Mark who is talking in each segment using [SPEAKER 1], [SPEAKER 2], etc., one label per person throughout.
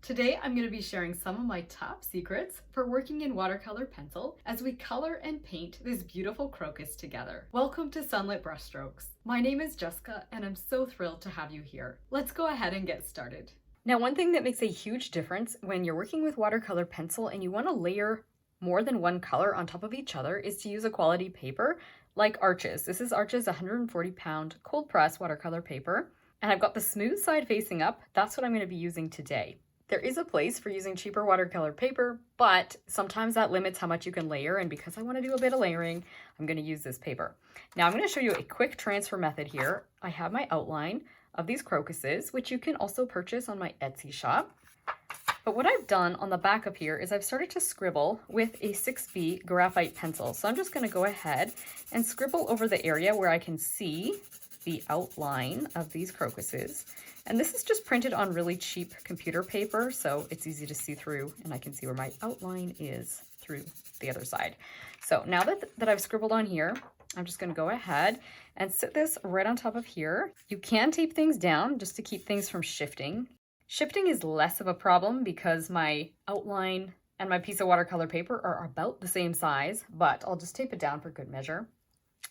[SPEAKER 1] Today I'm going to be sharing some of my top secrets for working in watercolor pencil as we color and paint this beautiful crocus together. Welcome to Sunlit Brushstrokes. My name is Jessica and I'm so thrilled to have you here. Let's go ahead and get started. Now, one thing that makes a huge difference when you're working with watercolor pencil and you want to layer more than one color on top of each other is to use a quality paper like Arches. This is Arches 140-pound cold press watercolor paper, and I've got the smooth side facing up. That's what I'm going to be using today. There is a place for using cheaper watercolor paper, but sometimes that limits how much you can layer, and because I want to do a bit of layering, I'm going to use this paper. Now I'm going to show you a quick transfer method here. I have my outline of these crocuses, which you can also purchase on my Etsy shop. But what I've done on the back of here is I've started to scribble with a 6B graphite pencil. So I'm just going to go ahead and scribble over the area where I can see the outline of these crocuses. And this is just printed on really cheap computer paper, so it's easy to see through, and I can see where my outline is through the other side. So now that I've scribbled on here, I'm just going to go ahead and sit this right on top of here. You can tape things down just to keep things from shifting. Shifting is less of a problem because my outline and my piece of watercolor paper are about the same size, but I'll just tape it down for good measure.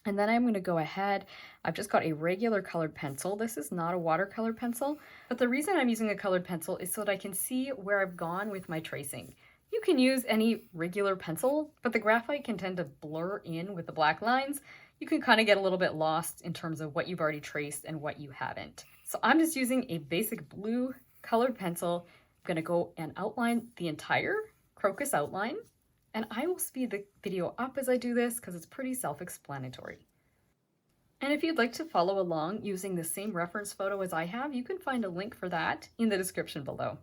[SPEAKER 1] And then I'm going to go ahead, I've just got a regular colored pencil. This is not a watercolor pencil, but the reason I'm using a colored pencil is so that I can see where I've gone with my tracing. You can use any regular pencil, but the graphite can tend to blur in with the black lines. You can kind of get a little bit lost in terms of what you've already traced and what you haven't. So I'm just using a basic blue colored pencil. I'm going to go and outline the entire crocus outline. And I will speed the video up as I do this because it's pretty self-explanatory. And if you'd like to follow along using the same reference photo as I have, you can find a link for that in the description below.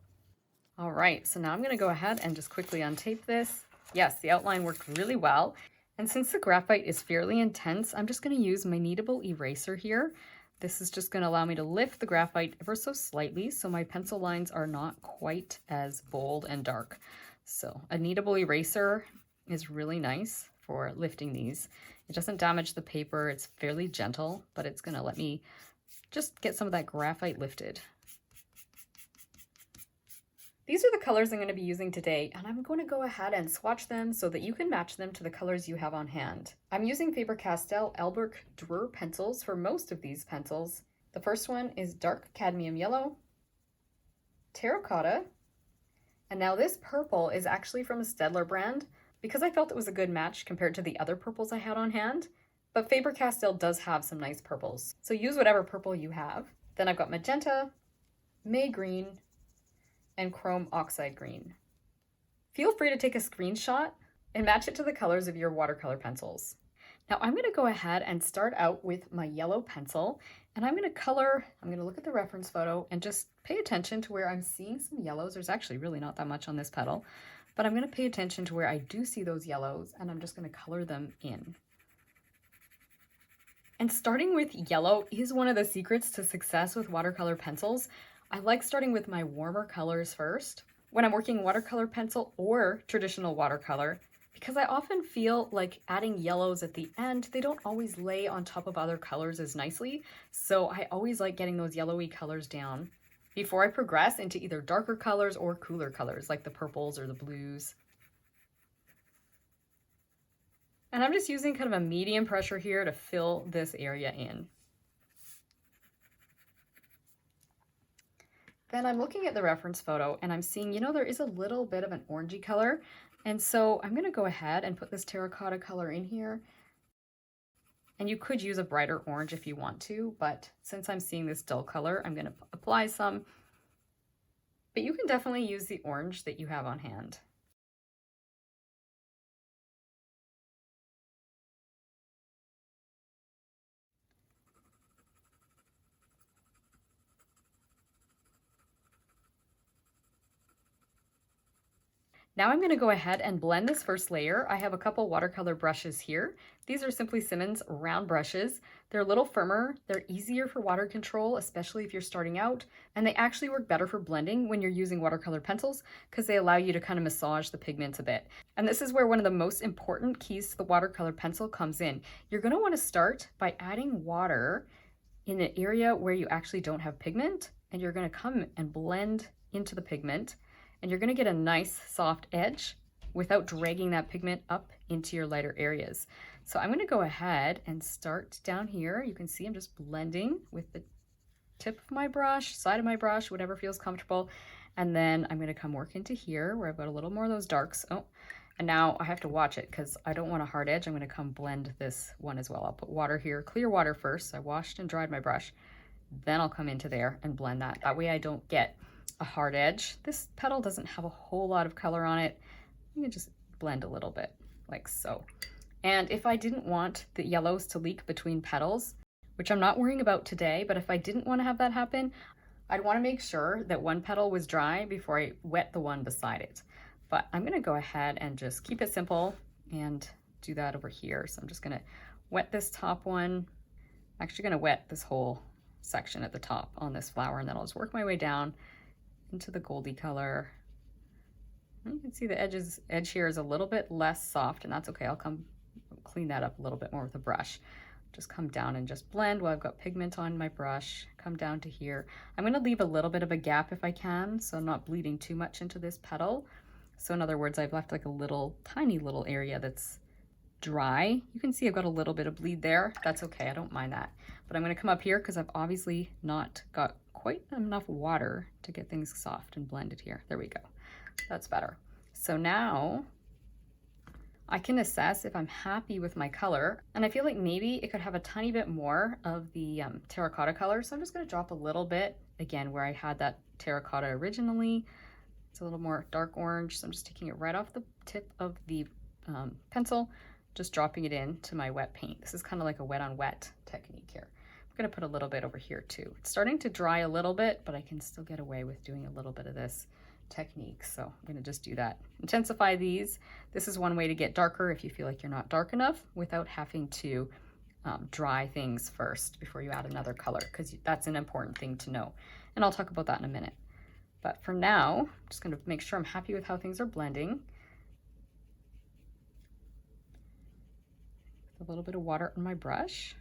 [SPEAKER 1] All right, so now I'm going to go ahead and just quickly untape this. Yes, the outline worked really well. And since the graphite is fairly intense, I'm just going to use my kneadable eraser here. This is just going to allow me to lift the graphite ever so slightly so my pencil lines are not quite as bold and dark. So a kneadable eraser is really nice for lifting these. It doesn't damage the paper. It's fairly gentle, but it's going to let me just get some of that graphite lifted. These are the colors I'm going to be using today, and I'm going to go ahead and swatch them so that you can match them to the colors you have on hand. I'm using Faber-Castell Albrecht Dürer pencils for most of these pencils. The first one is dark cadmium yellow, terracotta, and now this purple is actually from a Staedtler brand because I felt it was a good match compared to the other purples I had on hand. But Faber-Castell does have some nice purples, so use whatever purple you have. Then I've got magenta, May green, and chrome oxide green. Feel free to take a screenshot and match it to the colors of your watercolor pencils. Now I'm going to go ahead and start out with my yellow pencil, and I'm going to color. I'm going to look at the reference photo and just pay attention to where I'm seeing some yellows. There's actually really not that much on this petal, but I'm going to pay attention to where I do see those yellows, and I'm just going to color them in. And starting with yellow is one of the secrets to success with watercolor pencils. I like starting with my warmer colors first when I'm working watercolor pencil or traditional watercolor, because I often feel like adding yellows at the end, they don't always lay on top of other colors as nicely. So I always like getting those yellowy colors down before I progress into either darker colors or cooler colors like the purples or the blues. And I'm just using kind of a medium pressure here to fill this area in. Then I'm looking at the reference photo and I'm seeing, there is a little bit of an orangey color. And so I'm going to go ahead and put this terracotta color in here. And you could use a brighter orange if you want to, but since I'm seeing this dull color, I'm going to apply some. But you can definitely use the orange that you have on hand. Now I'm going to go ahead and blend this first layer. I have a couple watercolor brushes here. These are Simply Simmons round brushes. They're a little firmer, they're easier for water control, especially if you're starting out, and they actually work better for blending when you're using watercolor pencils because they allow you to kind of massage the pigments a bit. And this is where one of the most important keys to the watercolor pencil comes in. You're going to want to start by adding water in an area where you actually don't have pigment, and you're going to come and blend into the pigment. and you're gonna get a nice soft edge without dragging that pigment up into your lighter areas. So I'm gonna go ahead and start down here. You can see I'm just blending with the tip of my brush, side of my brush, whatever feels comfortable. And then I'm gonna come work into here where I've got a little more of those darks. Oh, and now I have to watch it because I don't want a hard edge. I'm gonna come blend this one as well. I'll put water here, clear water first. I washed and dried my brush. Then I'll come into there and blend that. That way I don't get a hard edge. This petal doesn't have a whole lot of color on it. You can just blend a little bit like so. And if I didn't want the yellows to leak between petals, which I'm not worrying about today, but if I didn't want to have that happen, I'd want to make sure that one petal was dry before I wet the one beside it. But I'm going to go ahead and just keep it simple and do that over here. So I'm just going to wet this top one. I'm actually going to wet this whole section at the top on this flower, and then I'll just work my way down into the goldy color. You can see the edge here is a little bit less soft, and that's okay. I'll come clean that up a little bit more with a brush. Just come down and just blend while I've got pigment on my brush. Come down to here. I'm going to leave a little bit of a gap if I can, so I'm not bleeding too much into this petal. So in other words, I've left like a little tiny little area that's dry. You can see I've got a little bit of bleed there. That's okay, I don't mind that. But I'm going to come up here because I've obviously not got quite enough water to get things soft and blended here. There we go. That's better. So now I can assess if I'm happy with my color, and I feel like maybe it could have a tiny bit more of the terracotta color. So I'm just going to drop a little bit again where I had that terracotta originally. It's a little more dark orange, so I'm just taking it right off the tip of the pencil, just dropping it into my wet paint. This is kind of like a wet on wet technique here. I'm going to put a little bit over here too. It's starting to dry a little bit, but I can still get away with doing a little bit of this technique. So I'm going to just do that. Intensify these. This is one way to get darker if you feel like you're not dark enough without having to dry things first before you add another color, because that's an important thing to know. And I'll talk about that in a minute. But for now, I'm just going to make sure I'm happy with how things are blending. With a little bit of water on my brush.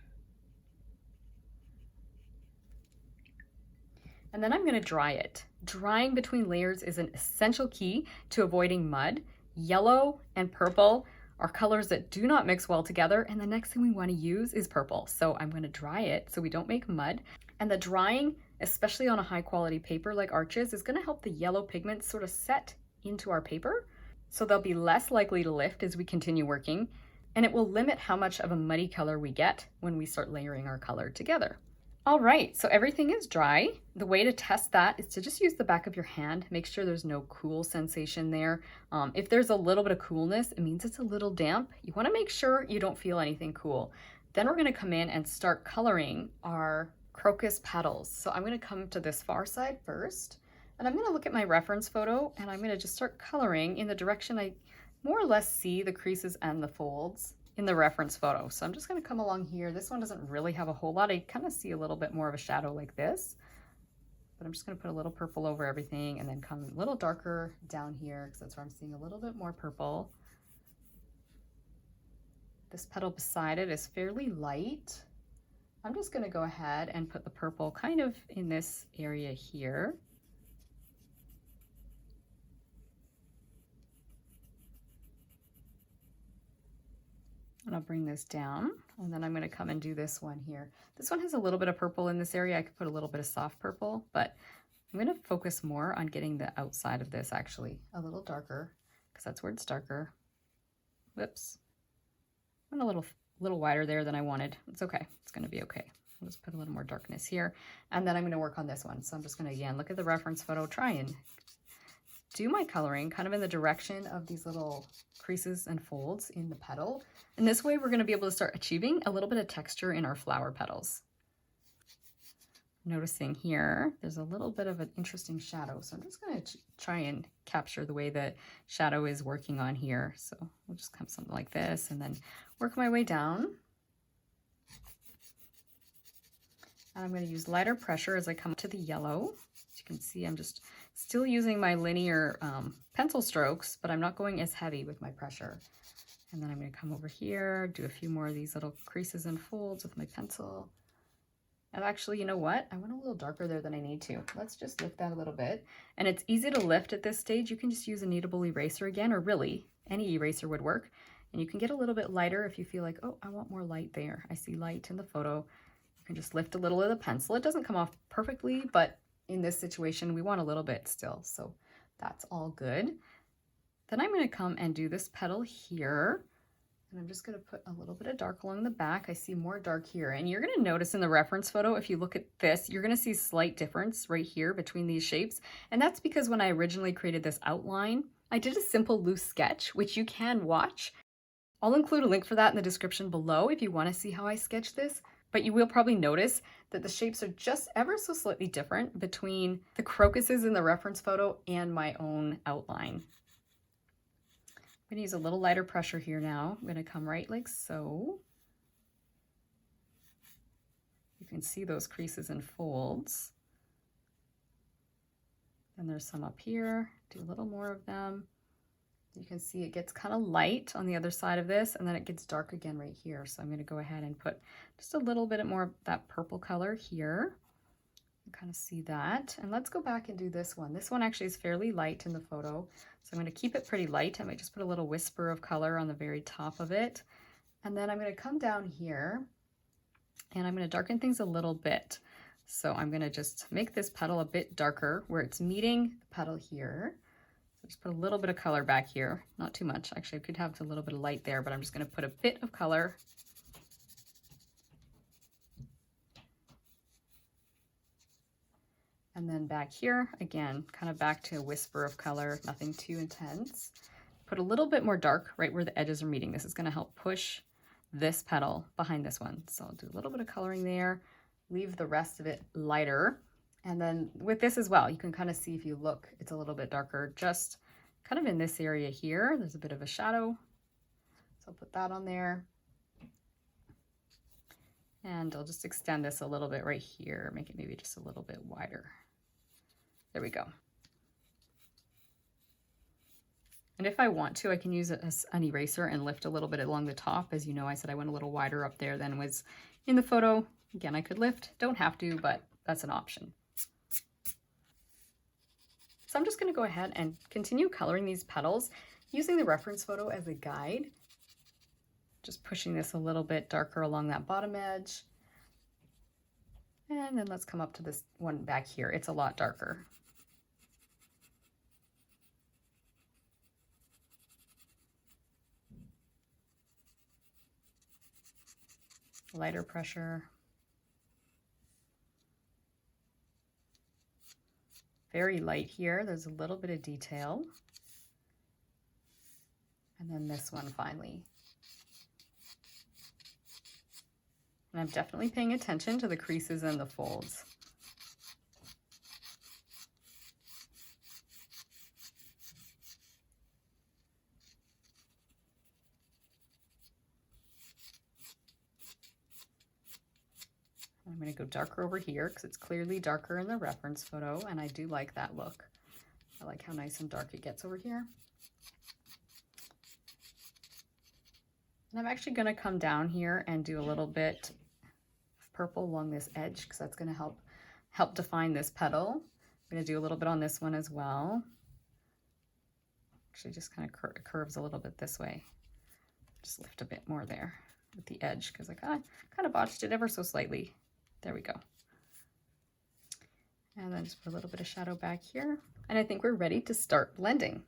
[SPEAKER 1] And then I'm going to dry it. Drying between layers is an essential key to avoiding mud. Yellow and purple are colors that do not mix well together, and the next thing we want to use is purple. So I'm going to dry it so we don't make mud. And the drying, especially on a high quality paper like Arches, is going to help the yellow pigments sort of set into our paper, so they'll be less likely to lift as we continue working, and it will limit how much of a muddy color we get when we start layering our color together. All right, so everything is dry. The way to test that is to just use the back of your hand. Make sure there's no cool sensation there. If there's a little bit of coolness, it means it's a little damp. You want to make sure you don't feel anything cool. Then we're going to come in and start coloring our crocus petals. So I'm going to come to this far side first, and I'm going to look at my reference photo, and I'm going to just start coloring in the direction I more or less see the creases and the folds in the reference photo. So I'm just going to come along here. This one doesn't really have a whole lot. I kind of see a little bit more of a shadow like this, but I'm just going to put a little purple over everything and then come a little darker down here because that's where I'm seeing a little bit more purple. This petal beside it is fairly light. I'm just going to go ahead and put the purple kind of in this area here. And I'll bring this down, and then I'm going to come and do this one here. This one has a little bit of purple in this area. I could put a little bit of soft purple, but I'm going to focus more on getting the outside of this actually a little darker, because that's where it's darker. Whoops. Went a little wider there than I wanted. It's okay. It's going to be okay. I'll just put a little more darkness here, and then I'm going to work on this one. So I'm just going to, again, look at the reference photo, try and do my coloring kind of in the direction of these little creases and folds in the petal. And this way we're going to be able to start achieving a little bit of texture in our flower petals. Noticing here, there's a little bit of an interesting shadow. So I'm just going to try and capture the way that shadow is working on here. So we'll just come something like this and then work my way down. And I'm going to use lighter pressure as I come to the yellow. As you can see, I'm just still using my linear pencil strokes, but I'm not going as heavy with my pressure. And then I'm going to come over here, do a few more of these little creases and folds with my pencil. And actually, you know what? I went a little darker there than I need to. Let's just lift that a little bit. And it's easy to lift at this stage. You can just use a kneadable eraser again, or really any eraser would work. And you can get a little bit lighter if you feel like, oh, I want more light there. I see light in the photo. You can just lift a little of the pencil. It doesn't come off perfectly, but in this situation, we want a little bit still. So that's all good. Then I'm going to come and do this petal here. And I'm just going to put a little bit of dark along the back. I see more dark here. And you're going to notice in the reference photo, if you look at this, you're going to see a slight difference right here between these shapes. And that's because when I originally created this outline, I did a simple loose sketch, which you can watch. I'll include a link for that in the description below if you want to see how I sketched this. But you will probably notice that the shapes are just ever so slightly different between the crocuses in the reference photo and my own outline. I'm going to use a little lighter pressure here now. I'm going to come right like so. You can see those creases and folds. And there's some up here. Do a little more of them. You can see it gets kind of light on the other side of this, and then it gets dark again right here. So I'm going to go ahead and put just a little bit more of that purple color here. You kind of see that. And let's go back and do this one. This one actually is fairly light in the photo, so I'm going to keep it pretty light. I might just put a little whisper of color on the very top of it. And then I'm going to come down here, and I'm going to darken things a little bit. So I'm going to just make this petal a bit darker where it's meeting the petal here. Just put a little bit of color back here, not too much. Actually, I could have a little bit of light there, but I'm just going to put a bit of color. And then back here, again, kind of back to a whisper of color, nothing too intense. Put a little bit more dark right where the edges are meeting. This is going to help push this petal behind this one. So I'll do a little bit of coloring there, leave the rest of it lighter. And then with this as well, you can kind of see if you look, it's a little bit darker, just kind of in this area here. There's a bit of a shadow. So I'll put that on there. And I'll just extend this a little bit right here, make it maybe just a little bit wider. There we go. And if I want to, I can use an eraser and lift a little bit along the top. As you know, I said I went a little wider up there than was in the photo. Again, I could lift, don't have to, but that's an option. So I'm just going to go ahead and continue coloring these petals using the reference photo as a guide. Just pushing this a little bit darker along that bottom edge. And then let's come up to this one back here. It's a lot darker. Lighter pressure. Very light here. There's a little bit of detail. And then this one finally. And I'm definitely paying attention to the creases and the folds. I'm going to go darker over here because it's clearly darker in the reference photo, and I do like that look. I like how nice and dark it gets over here. And I'm actually going to come down here and do a little bit of purple along this edge because that's going to help define this petal. I'm going to do a little bit on this one as well. Actually just kind of curves a little bit this way. Just lift a bit more there with the edge because I kind of botched it ever so slightly. There we go. And then just put a little bit of shadow back here. And I think we're ready to start blending.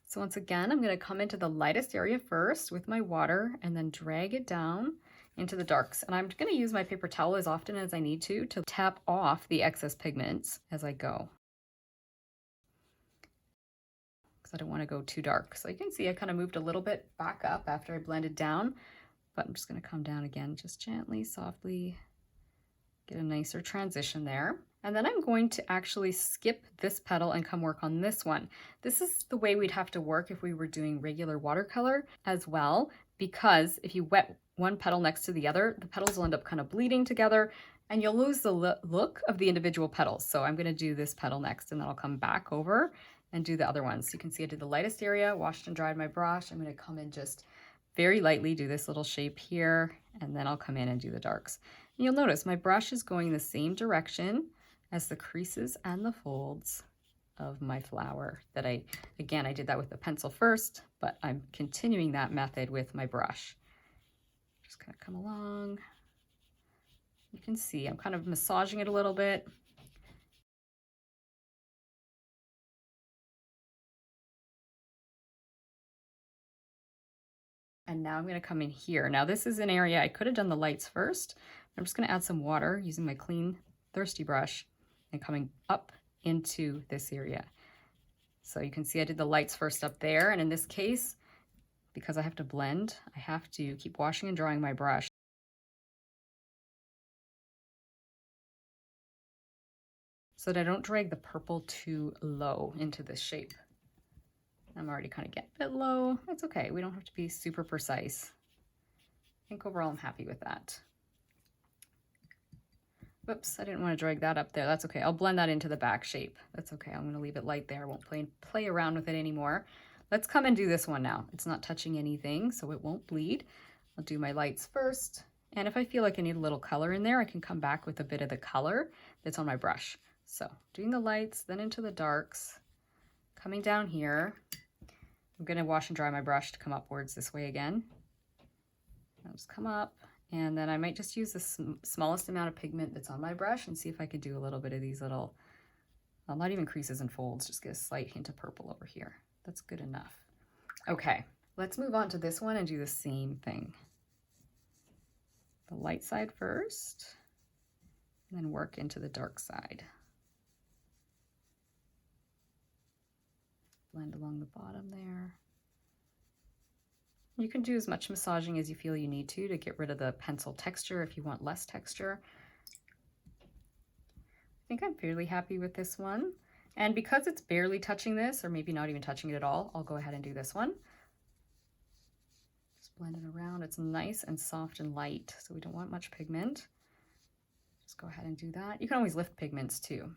[SPEAKER 1] So once again, I'm going to come into the lightest area first with my water and then drag it down into the darks. And I'm going to use my paper towel as often as I need to tap off the excess pigments as I go. Because I don't want to go too dark. So you can see I kind of moved a little bit back up after I blended down, but I'm just going to come down again, just gently, softly, get a nicer transition there. And then I'm going to actually skip this petal and come work on this one. This is the way we'd have to work if we were doing regular watercolor as well, because if you wet one petal next to the other, the petals will end up kind of bleeding together and you'll lose the look of the individual petals. So I'm going to do this petal next and then I'll come back over and do the other ones. So you can see I did the lightest area, washed and dried my brush. I'm going to come in just very lightly, do this little shape here, and then I'll come in and do the darks. You'll notice my brush is going the same direction as the creases and the folds of my flower that I did that with the pencil first, but I'm continuing that method with my brush. Just kind of come along. You can see I'm kind of massaging it a little bit. And now I'm going to come in here. Now this is an area I could have done the lights first. I'm just going to add some water using my clean, thirsty brush and coming up into this area. So you can see I did the lights first up there. And in this case, because I have to blend, I have to keep washing and drying my brush so that I don't drag the purple too low into this shape. I'm already kind of getting a bit low. It's okay. We don't have to be super precise. I think overall I'm happy with that. Whoops, I didn't want to drag that up there. That's okay. I'll blend that into the back shape. That's okay. I'm going to leave it light there. I won't play around with it anymore. Let's come and do this one now. It's not touching anything, so it won't bleed. I'll do my lights first. And if I feel like I need a little color in there, I can come back with a bit of the color that's on my brush. So doing the lights, then into the darks, coming down here. I'm going to wash and dry my brush to come upwards this way again. I'll just come up, and then I might just use the smallest amount of pigment that's on my brush and see if I could do a little bit of these little, well, not even creases and folds, just get a slight hint of purple over here. That's good enough. Okay, let's move on to this one and do the same thing. The light side first, and then work into the dark side. Blend along the bottom there. You can do as much massaging as you feel you need to get rid of the pencil texture if you want less texture. I think I'm fairly happy with this one. And because it's barely touching this, or maybe not even touching it at all, I'll go ahead and do this one. Just blend it around. It's nice and soft and light, so we don't want much pigment. Just go ahead and do that. You can always lift pigments too.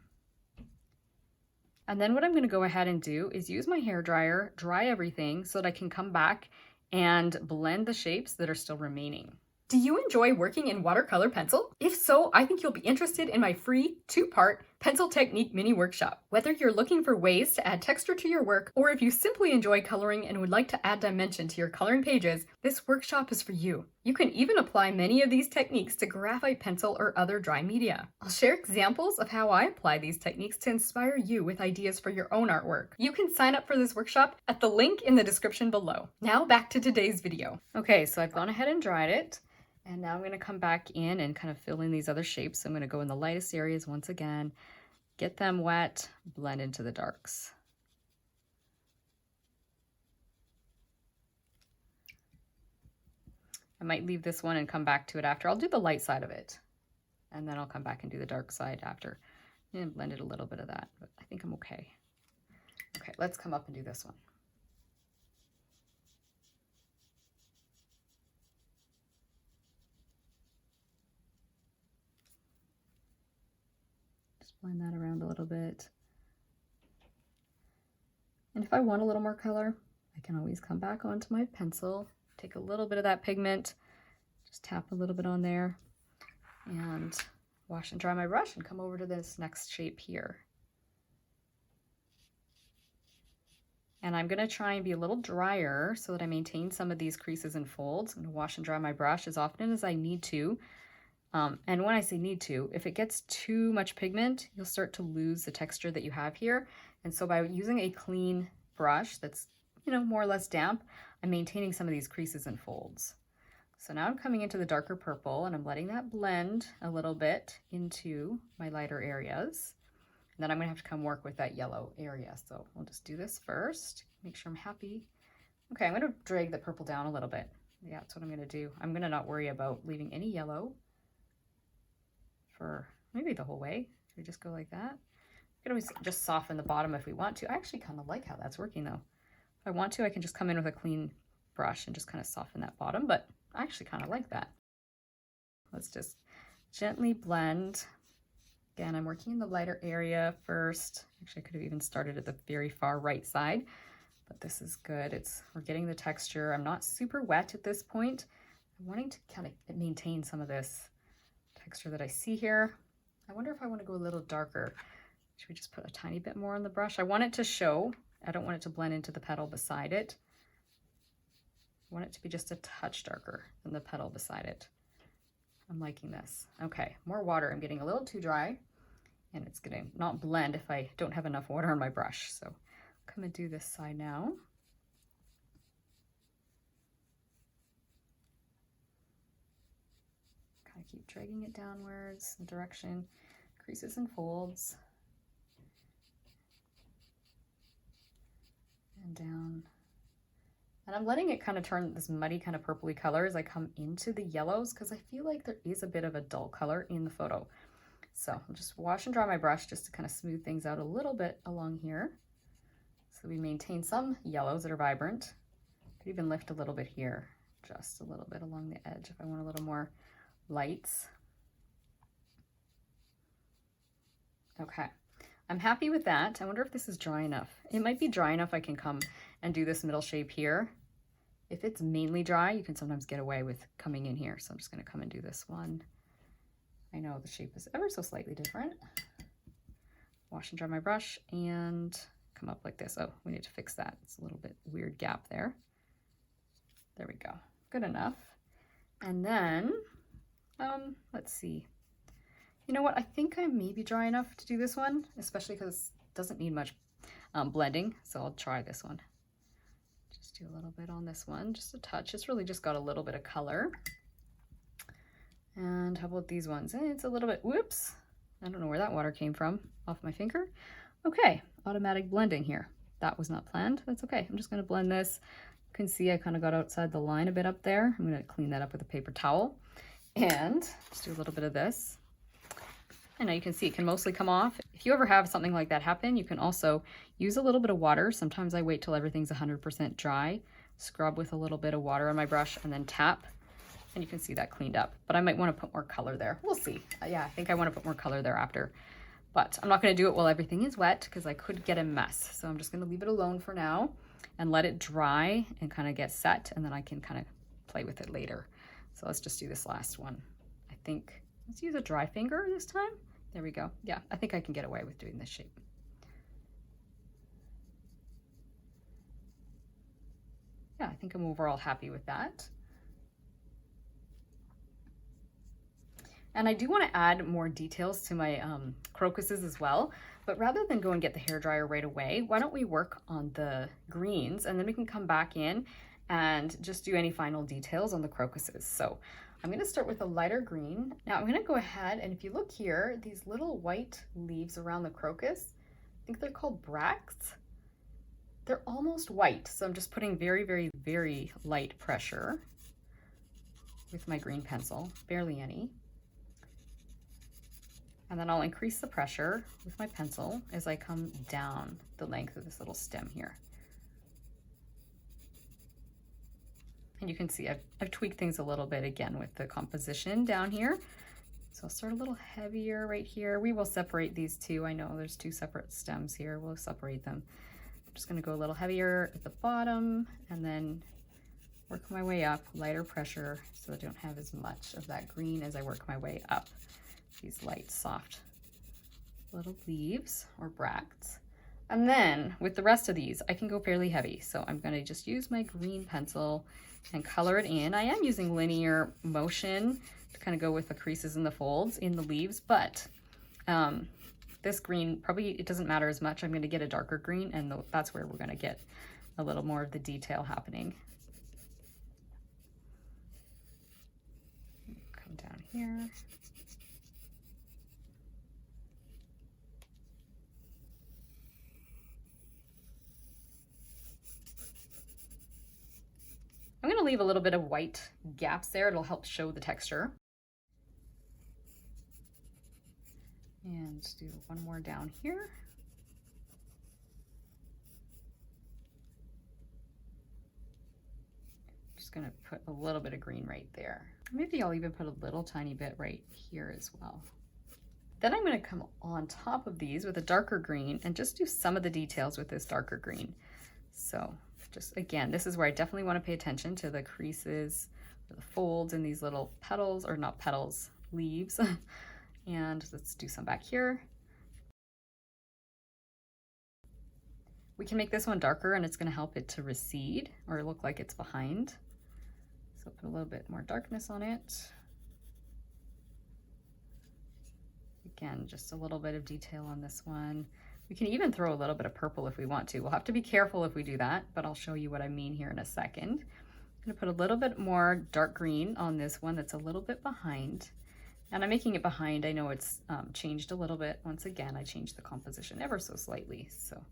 [SPEAKER 1] And then what I'm going to go ahead and do is use my hairdryer, dry everything so that I can come back and blend the shapes that are still remaining. Do you enjoy working in watercolor pencil? If so, I think you'll be interested in my free 2-part pencil technique mini workshop. Whether you're looking for ways to add texture to your work, or if you simply enjoy coloring and would like to add dimension to your coloring pages, this workshop is for you. You can even apply many of these techniques to graphite pencil or other dry media. I'll share examples of how I apply these techniques to inspire you with ideas for your own artwork. You can sign up for this workshop at the link in the description below. Now back to today's video. Okay, so I've gone ahead and dried it. And now I'm going to come back in and kind of fill in these other shapes. I'm going to go in the lightest areas once again, get them wet, blend into the darks. I might leave this one and come back to it after. I'll do the light side of it, and then I'll come back and do the dark side after. And blend a little bit of that, but I think I'm okay. Okay, let's come up and do this one. Blend that around a little bit. And if I want a little more color, I can always come back onto my pencil, take a little bit of that pigment, just tap a little bit on there, and wash and dry my brush and come over to this next shape here. And I'm going to try and be a little drier so that I maintain some of these creases and folds. I'm going to wash and dry my brush as often as I need to. And when I say need to, if it gets too much pigment, you'll start to lose the texture that you have here. And so by using a clean brush that's, more or less damp, I'm maintaining some of these creases and folds. So now I'm coming into the darker purple and I'm letting that blend a little bit into my lighter areas. And then I'm gonna have to come work with that yellow area. So we'll just do this first, make sure I'm happy. Okay, I'm gonna drag the purple down a little bit. Yeah, that's what I'm gonna do. I'm gonna not worry about leaving any yellow for maybe the whole way. We just go like that. We can always just soften the bottom if we want to. I actually kind of like how that's working though. If I want to, I can just come in with a clean brush and just kind of soften that bottom, but I actually kind of like that. Let's just gently blend. Again, I'm working in the lighter area first. Actually, I could have even started at the very far right side, but this is good. We're getting the texture. I'm not super wet at this point. I'm wanting to kind of maintain some of this texture that I see here. I wonder if I want to go a little darker. Should we just put a tiny bit more on the brush? I want it to show. I don't want it to blend into the petal beside it. I want it to be just a touch darker than the petal beside it. I'm liking this. Okay, more water. I'm getting a little too dry, and it's gonna not blend if I don't have enough water on my brush. So come and do this side now. Kind of keep dragging it downwards in direction, creases and folds, and down. And I'm letting it kind of turn this muddy kind of purpley color as I come into the yellows, because I feel like there is a bit of a dull color in the photo. So I'll just wash and dry my brush just to kind of smooth things out a little bit along here. So we maintain some yellows that are vibrant. Could even lift a little bit here, just a little bit along the edge if I want a little more lights. Okay, I'm happy with that. I wonder if this is dry enough. It might be dry enough I can come and do this middle shape here. If it's mainly dry, you can sometimes get away with coming in here. So I'm just gonna come and do this one. I know the shape is ever so slightly different. Wash and dry my brush and come up like this. Oh, we need to fix that. It's a little bit weird gap there. There we go, good enough. And then, let's see. You know what, I think I may be dry enough to do this one, especially because it doesn't need much blending. So I'll try this one. Just do a little bit on this one, just a touch. It's really just got a little bit of color. And how about these ones? It's a little bit, whoops. I don't know where that water came from, off my finger. Okay, automatic blending here. That was not planned, that's okay. I'm just gonna blend this. You can see I kind of got outside the line a bit up there. I'm gonna clean that up with a paper towel. And just do a little bit of this. And now you can see it can mostly come off. If you ever have something like that happen, you can also use a little bit of water. Sometimes I wait till everything's 100% dry, scrub with a little bit of water on my brush, and then tap. And you can see that cleaned up. But I might want to put more color there. We'll see. Yeah, I think I want to put more color there after. But I'm not going to do it while everything is wet because I could get a mess. So I'm just going to leave it alone for now and let it dry and kind of get set. And then I can kind of play with it later. So let's just do this last one. I think, let's use a dry finger this time. There we go. Yeah, I think I can get away with doing this shape. Yeah, I think I'm overall happy with that. And I do want to add more details to my crocuses as well, but rather than go and get the hairdryer right away, why don't we work on the greens and then we can come back in and just do any final details on the crocuses. So I'm going to start with a lighter green. Now I'm going to go ahead, and if you look here, these little white leaves around the crocus, I think they're called bracts. They're almost white, so I'm just putting very, very, very light pressure with my green pencil, barely any. And then I'll increase the pressure with my pencil as I come down the length of this little stem here. And you can see I've tweaked things a little bit again with the composition down here. So I'll start a little heavier right here. We will separate these two. I know there's two separate stems here. We'll separate them. I'm just gonna go a little heavier at the bottom and then work my way up, lighter pressure, so I don't have as much of that green as I work my way up. These light, soft little leaves or bracts. And then with the rest of these, I can go fairly heavy. So I'm gonna just use my green pencil and color it in. I am using linear motion to kind of go with the creases and the folds in the leaves, but this green, probably it doesn't matter as much. I'm gonna get a darker green, and that's where we're gonna get a little more of the detail happening. Come down here. I'm going to leave a little bit of white gaps there. It'll help show the texture. And do one more down here. Just going to put a little bit of green right there. Maybe I'll even put a little tiny bit right here as well. Then I'm going to come on top of these with a darker green and just do some of the details with this darker green. So just again, this is where I definitely want to pay attention to the creases, or the folds in these little petals, or not petals, leaves. And let's do some back here. We can make this one darker and it's going to help it to recede or look like it's behind. So put a little bit more darkness on it. Again, just a little bit of detail on this one. We can even throw a little bit of purple if we want to. We'll have to be careful if we do that, but I'll show you what I mean here in a second. I'm going to put a little bit more dark green on this one that's a little bit behind. And I'm making it behind. I know it's changed a little bit. Once again, I changed the composition ever so slightly. So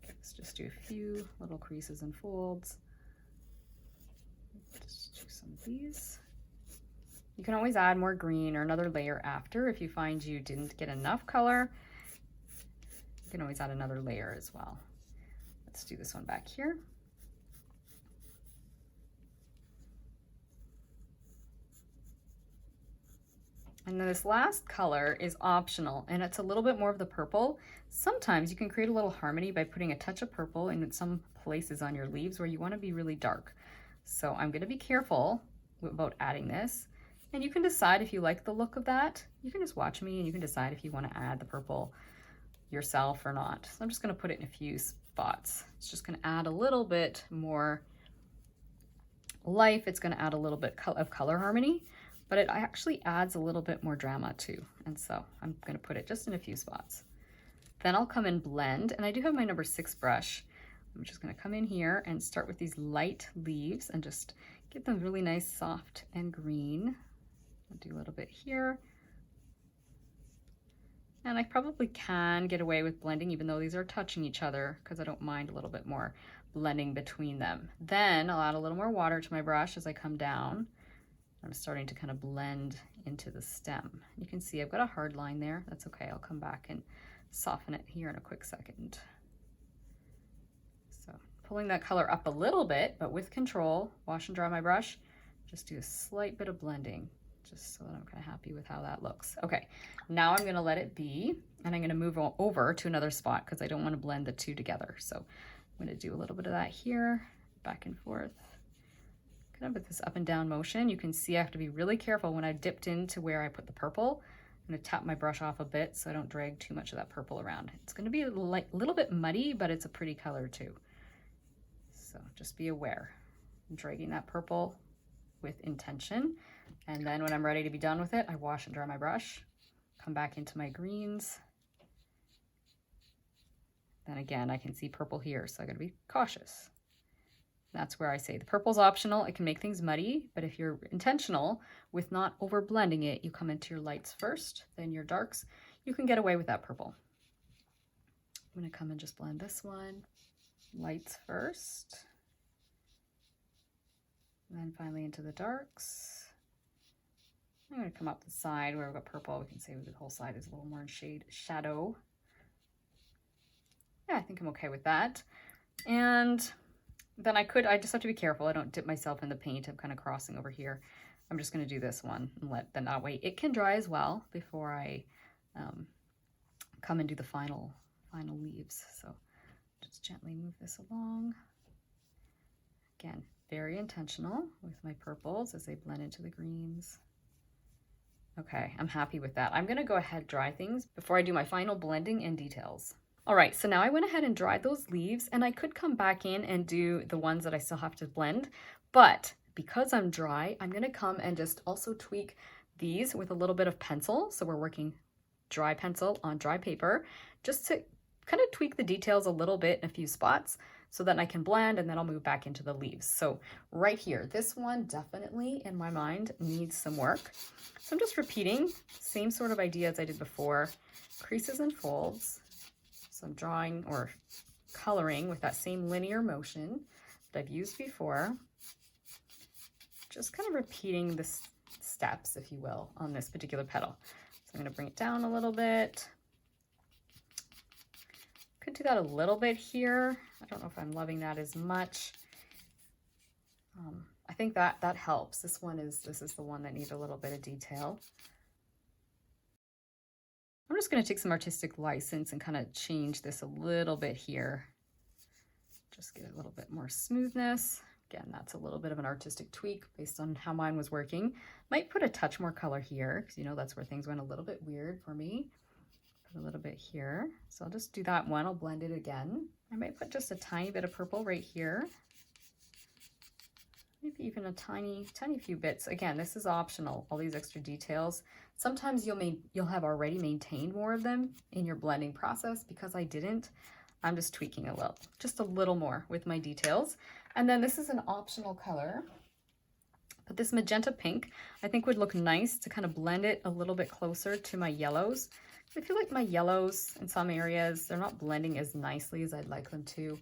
[SPEAKER 1] let's just do a few little creases and folds. Just do some of these. You can always add more green or another layer after if you find you didn't get enough color. You can always add another layer as well. Let's do this one back here. And then this last color is optional, and it's a little bit more of the purple. Sometimes you can create a little harmony by putting a touch of purple in some places on your leaves where you want to be really dark. So I'm going to be careful about adding this. And you can decide if you like the look of that. You can just watch me and you can decide if you want to add the purple yourself or not. So I'm just going to put it in a few spots. It's just going to add a little bit more life. It's going to add a little bit of color harmony, but it actually adds a little bit more drama too. And so I'm going to put it just in a few spots. Then I'll come and blend, and I do have my number 6 brush. I'm just going to come in here and start with these light leaves and just get them really nice, soft and green. I'll do a little bit here. And I probably can get away with blending even though these are touching each other because I don't mind a little bit more blending between them. Then I'll add a little more water to my brush as I come down. I'm starting to kind of blend into the stem. You can see I've got a hard line there. That's okay. I'll come back and soften it here in a quick second. So pulling that color up a little bit, but with control, wash and dry my brush, just do a slight bit of blending, just so that I'm kind of happy with how that looks. Okay, now I'm gonna let it be, and I'm gonna move over to another spot because I don't want to blend the two together. So I'm gonna do a little bit of that here, back and forth. Kind of with this up and down motion. You can see I have to be really careful when I dipped into where I put the purple. I'm gonna tap my brush off a bit so I don't drag too much of that purple around. It's gonna be a little bit muddy, but it's a pretty color too. So just be aware. I'm dragging that purple with intention. And then when I'm ready to be done with it, I wash and dry my brush, come back into my greens. Then again, I can see purple here, so I gotta be cautious. That's where I say the purple's optional. It can make things muddy, but if you're intentional with not over blending it, you come into your lights first, then your darks, you can get away with that purple. I'm gonna come and just blend this one. Lights first. And then finally into the darks. I'm gonna come up the side where we've got purple. We can say the whole side is a little more in shadow. Yeah, I think I'm okay with that. And then I just have to be careful. I don't dip myself in the paint. I'm kind of crossing over here. I'm just gonna do this one and then that way it can dry as well before I come and do the final leaves. So just gently move this along. Again, very intentional with my purples as they blend into the greens. Okay, I'm happy with that. I'm gonna go ahead and dry things before I do my final blending and details. All right, so now I went ahead and dried those leaves, and I could come back in and do the ones that I still have to blend, but because I'm dry, I'm gonna come and just also tweak these with a little bit of pencil. So we're working dry pencil on dry paper, just to kind of tweak the details a little bit in a few spots so that I can blend, and then I'll move back into the leaves. So right here, this one definitely in my mind needs some work. So I'm just repeating same sort of idea as I did before, creases and folds. So I'm drawing or coloring with that same linear motion that I've used before. Just kind of repeating the steps, if you will, on this particular petal. So I'm going to bring it down a little bit. Could do that a little bit here. I don't know if I'm loving that as much. I think that helps. This is the one that needs a little bit of detail. I'm just going to take some artistic license and kind of change this a little bit here. Just get a little bit more smoothness. Again, that's a little bit of an artistic tweak based on how mine was working. Might put a touch more color here because you know that's where things went a little bit weird for me. Put a little bit here. So I'll just do that one. I'll blend it again. I might put just a tiny bit of purple right here. Maybe even a tiny few bits. Again, this is optional, all these extra details. Sometimes you'll have already maintained more of them in your blending process. Because I didn't, I'm just tweaking just a little more with my details. And then this is an optional color, but this magenta pink I think would look nice to kind of blend it a little bit closer to my yellows. I feel like my yellows in some areas, they're not blending as nicely as I'd like them to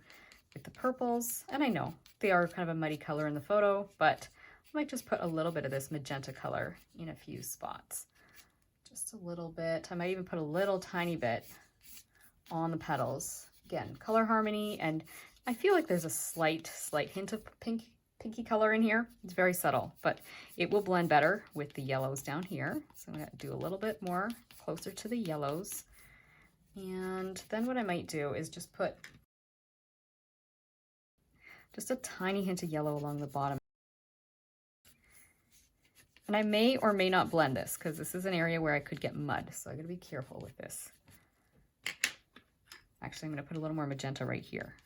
[SPEAKER 1] with the purples. And I know they are kind of a muddy color in the photo, but I might just put a little bit of this magenta color in a few spots. Just a little bit. I might even put a little tiny bit on the petals. Again, color harmony, and I feel like there's a slight hint of pinky color in here. It's very subtle, but it will blend better with the yellows down here. So I'm going to do a little bit more closer to the yellows. And then what I might do is just put just a tiny hint of yellow along the bottom. And I may or may not blend this because this is an area where I could get mud. So I got to be careful with this. Actually, I'm going to put a little more magenta right here.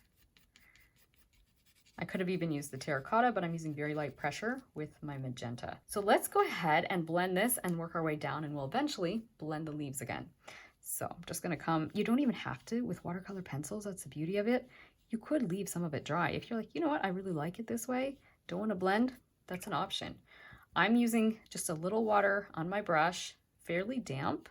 [SPEAKER 1] I could have even used the terracotta, but I'm using very light pressure with my magenta. So let's go ahead and blend this and work our way down, and we'll eventually blend the leaves again. So I'm just going to come, you don't even have to with watercolor pencils. That's the beauty of it. You could leave some of it dry. If you're like, you know what, I really like it this way, don't want to blend, that's an option. I'm using just a little water on my brush, fairly damp,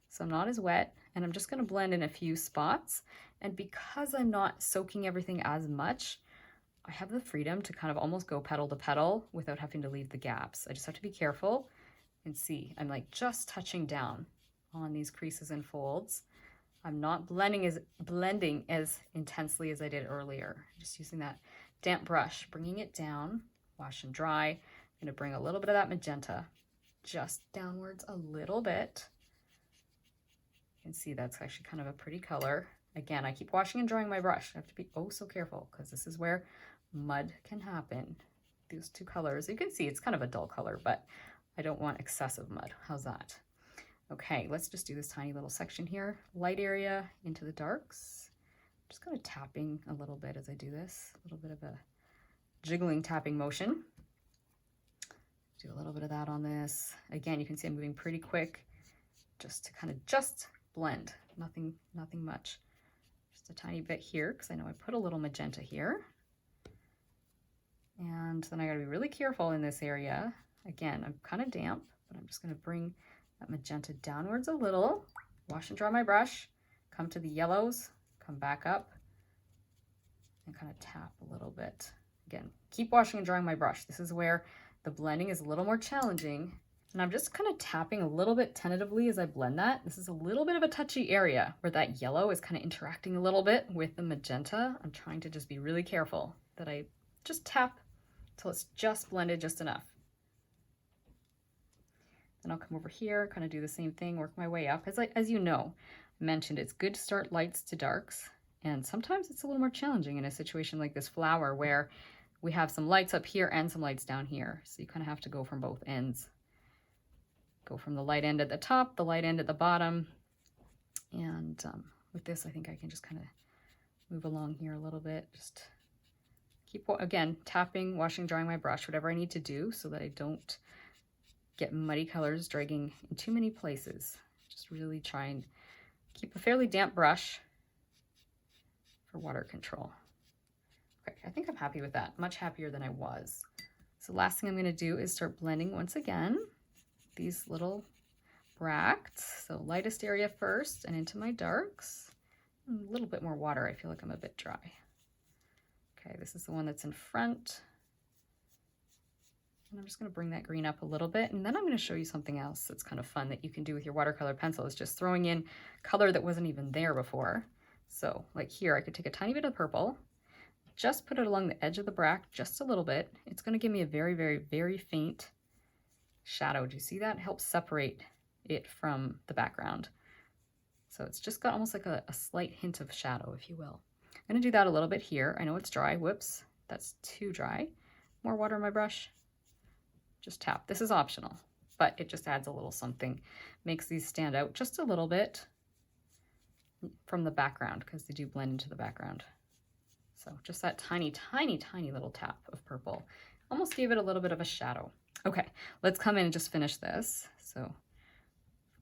[SPEAKER 1] so I'm not as wet, and I'm just going to blend in a few spots. And because I'm not soaking everything as much, I have the freedom to kind of almost go petal to petal without having to leave the gaps. I just have to be careful and see, I'm like just touching down on these creases and folds. I'm not blending as intensely as I did earlier. Just using that damp brush, bringing it down, wash and dry. I'm going to bring a little bit of that magenta just downwards a little bit. You can see that's actually kind of a pretty color. Again, I keep washing and drying my brush. I have to be oh so careful because this is where mud can happen. These two colors, you can see it's kind of a dull color, but I don't want excessive mud. How's that? Okay, let's just do this tiny little section here. Light area into the darks. Just kind of tapping a little bit as I do this. A little bit of a jiggling tapping motion. Do a little bit of that on this. Again, you can see I'm moving pretty quick just to kind of just blend. Nothing much. Just a tiny bit here because I know I put a little magenta here. And then I gotta be really careful in this area. Again, I'm kind of damp, but I'm just gonna bring that magenta downwards a little, wash and dry my brush, come to the yellows, come back up, and kind of tap a little bit. Again, keep washing and drying my brush. This is where the blending is a little more challenging. And I'm just kind of tapping a little bit tentatively as I blend that. This is a little bit of a touchy area where that yellow is kind of interacting a little bit with the magenta. I'm trying to just be really careful that I just tap till it's just blended just enough. Then I'll come over here, kind of do the same thing, work my way up. As you know, I mentioned it's good to start lights to darks, and sometimes it's a little more challenging in a situation like this flower where we have some lights up here and some lights down here. So you kind of have to go from both ends. Go from the light end at the top, the light end at the bottom. And with this, I think I can just kind of move along here a little bit. Just keep, again, tapping, washing, drying my brush, whatever I need to do so that I don't get muddy colors dragging in too many places. Just really try and keep a fairly damp brush for water control. Okay, I think I'm happy with that, much happier than I was. So last thing I'm going to do is start blending once again these little bracts. So lightest area first and into my darks. A little bit more water, I feel like I'm a bit dry. Okay, this is the one that's in front. And I'm just going to bring that green up a little bit, and then I'm going to show you something else that's kind of fun that you can do with your watercolor pencil. Is just throwing in color that wasn't even there before. So like here, I could take a tiny bit of purple, just put it along the edge of the bract just a little bit. It's going to give me a very, very, very faint shadow. Do you see that? It helps separate it from the background. So it's just got almost like a slight hint of shadow, if you will. I'm going to do that a little bit here. I know it's dry. Whoops, that's too dry. more water on my brush. Just tap. This is optional, but it just adds a little something. Makes these stand out just a little bit from the background because they do blend into the background. So just that tiny, tiny, tiny little tap of purple. Almost gave it a little bit of a shadow. Okay, let's come in and just finish this. So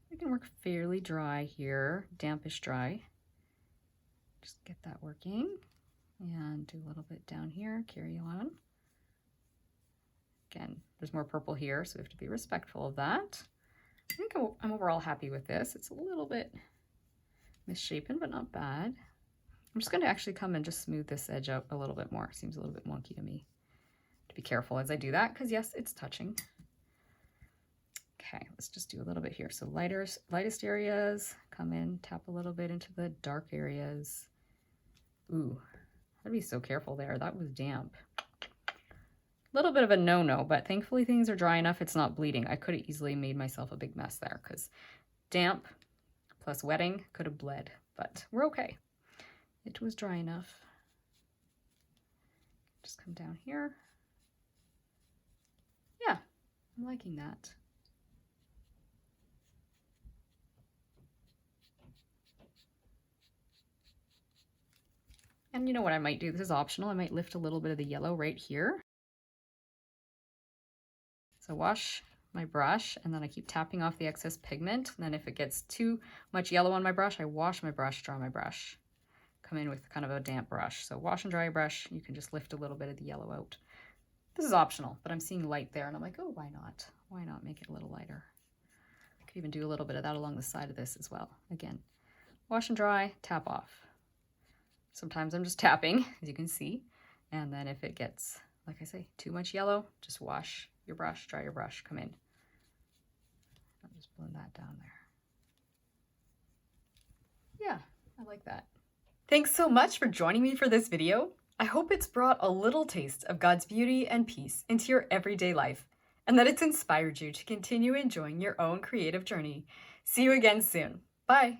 [SPEAKER 1] we can work fairly dry here, dampish dry. Just get that working and do a little bit down here, carry on. Again, there's more purple here, so we have to be respectful of that. I think I'm overall happy with this. It's a little bit misshapen, but not bad. I'm just going to actually come and just smooth this edge out a little bit more. Seems a little bit wonky to me. To be careful as I do that, because yes, it's touching. Okay, let's just do a little bit here. So lightest areas, come in, tap a little bit into the dark areas. Ooh, I'd be so careful there. That was damp. A little bit of a no-no, but thankfully things are dry enough it's not bleeding. I could have easily made myself a big mess there because damp plus wetting could have bled, but we're okay. It was dry enough. Just come down here. Yeah, I'm liking that. And you know what I might do? This is optional. I might lift a little bit of the yellow right here. So wash my brush, and then I keep tapping off the excess pigment. And then if it gets too much yellow on my brush, I wash my brush, dry my brush. Come in with kind of a damp brush. So wash and dry your brush. You can just lift a little bit of the yellow out. This is optional, but I'm seeing light there, and I'm like, oh, why not? Why not make it a little lighter? I could even do a little bit of that along the side of this as well. Again, wash and dry, tap off. Sometimes I'm just tapping, as you can see. And then if it gets, like I say, too much yellow, just wash your brush, dry your brush, come in. I'll just blend that down there. Yeah, I like that. Thanks so much for joining me for this video. I hope it's brought a little taste of God's beauty and peace into your everyday life, and that it's inspired you to continue enjoying your own creative journey. See you again soon. Bye.